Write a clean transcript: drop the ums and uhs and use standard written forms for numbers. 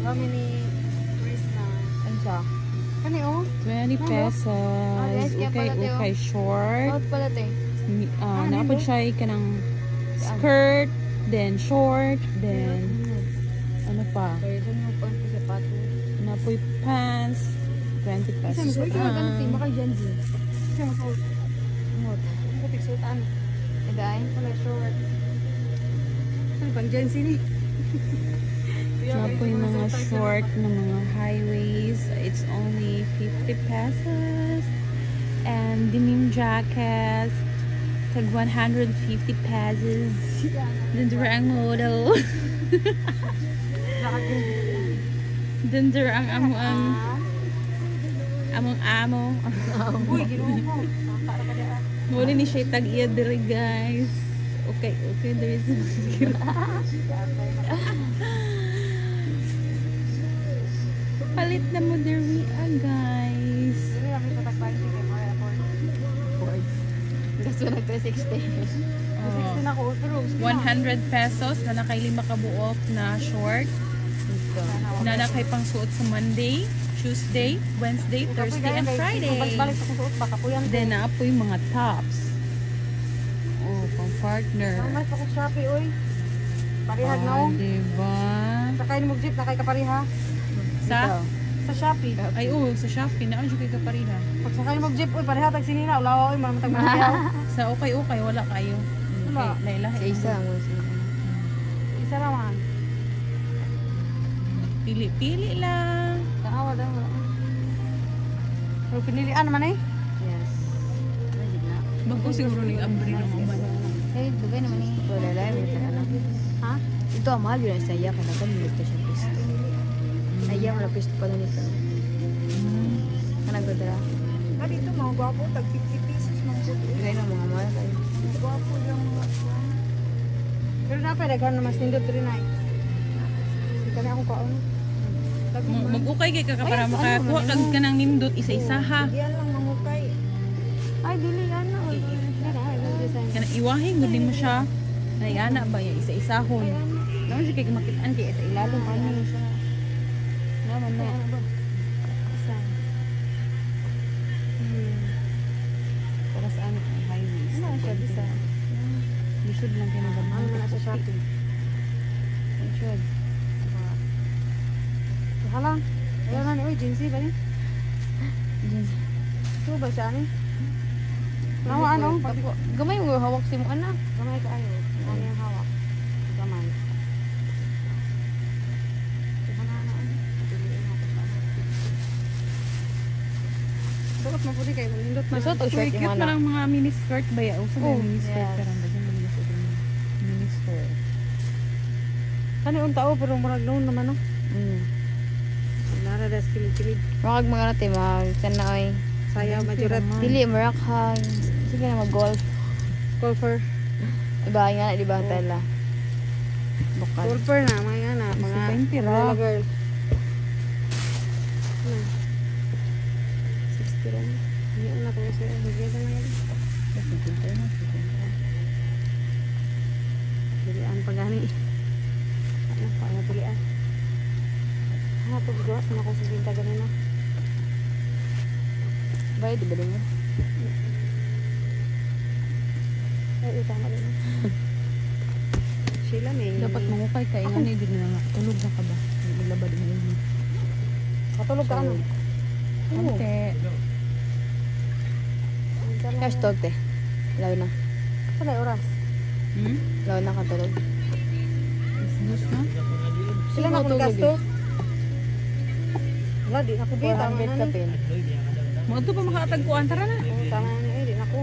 Kami ni Chris na. Ano siya? Kani oh? 20 pesos. Okay, short. Out pala te. Napod siya kanang skirt, then short, then ano pa? Kaya doon yung pang sapatos. Napoy pants, 20 pesos. Kaya ganito, baka dyan din. Siya masuot. Umot. Ang suotan. Eday? Wala short. Ano pang Gen Z ni? Napoy mga short na mga high waist. It's only 50 pesos. And denim jackets, tag 150 pesos. Dun ang model. Dun ang among amo. Uy, ginawa mo. Muli ni siya tag-iya diri guys. Okay, there is palit na mo diri guys. Dili lang ito tagpain si kay Maria Ford. Gusto na 360. 16 ako. Pero 100 pesos na nakay 5 kabuok na short. Na nakay pang suot sa Monday, Tuesday, Wednesday, Thursday, and Friday. Balik ako suot baka puyan. Then naapoy mga tops. Oh, pang partner. Mas ako Shopee oy. Parihag na oh. Diba? Sakay ni mo jeep na kay kapariha. Sa? Sa Shopee. Ay, sa Shopee. Naan siya kay kapariha. Pag sakay ni mo jeep oy pareha tag sinina ulaw oy man tag maniyaw. Sa okay, wala kayo. Wala. Okay, Sa isa mo. Isa ra man. Pili-pili lang. Tanawa daw. Pero pinilian naman eh. Yes. Bago siguro ni Ambri ng mga Eh, dugay naman eh. Wala lang. Ha? Ito ang mahal yun sa iya. Kaya nagkamilito siya pisto. Ayaw wala pisto pala nito. Kanagdadala. Ah, dito mga gwapo tag 50 pesos man po. Dugay na mga mahal kayo. Gwapo lang mga. Pero na pa daghan na mas nindot diri na. Kani ako kaon. Mag-ukay kay ka para makakuha kag kanang nindot isa-isa ha. Diyan lang mangukay. Ay dili yan na. Kana iwahin gud mo siya. Nayana ba yung isa-isahon? Naman siya kay makitaan kay sa ilalom ano siya. Naman na. Para saan ang highways? Ano siya bisa? Lisod lang kayo ng Ano na sa shopping? Lisod. Halang. Ayan na ni oy jersey ba ni? Ito ba siya ni? Nawa ano? Gamay mo hawak si mo anak. Gamay ka ayo. Ano yung hawak? Gamay. Bakit maputi kayo? Nindot na. Gusto to shirt Cute yung man anak. ang mga mini skirt ba yaw? Sa Oh, mini skirt yes. karang ba mini skirt. Kani unta o pero murag noon naman no. Nara das kilig-kilig. Makag mga natin, magkanaoy. Sayaw majurat. Dili, marakhay. Sige na mag-golf. Golfer. Iba nga na, di ba, tala? Bukal. Golfer na mga na mga 20 ra. roller girl. 60 ra. Hindi na ko sa higit na yan. Pilihan pa gani. Ano pa na pilihan? Ano to gawat na ko sa binta ganina. Bayad, di ba din mo? Ay, tama din. Sheila may. Dapat mangukay ka ina ni din na tulog na ka ba? Ilabad mo yun. Katulog ka ano? Ante. Hashtag, te. Law na. Saan ay oras? Law na katulog. Business na. Sila na kung gasto. Wala, di ako bita. 400 ka pin. Mo to pa makatagpuan tara na. Tama na eh, di na ko.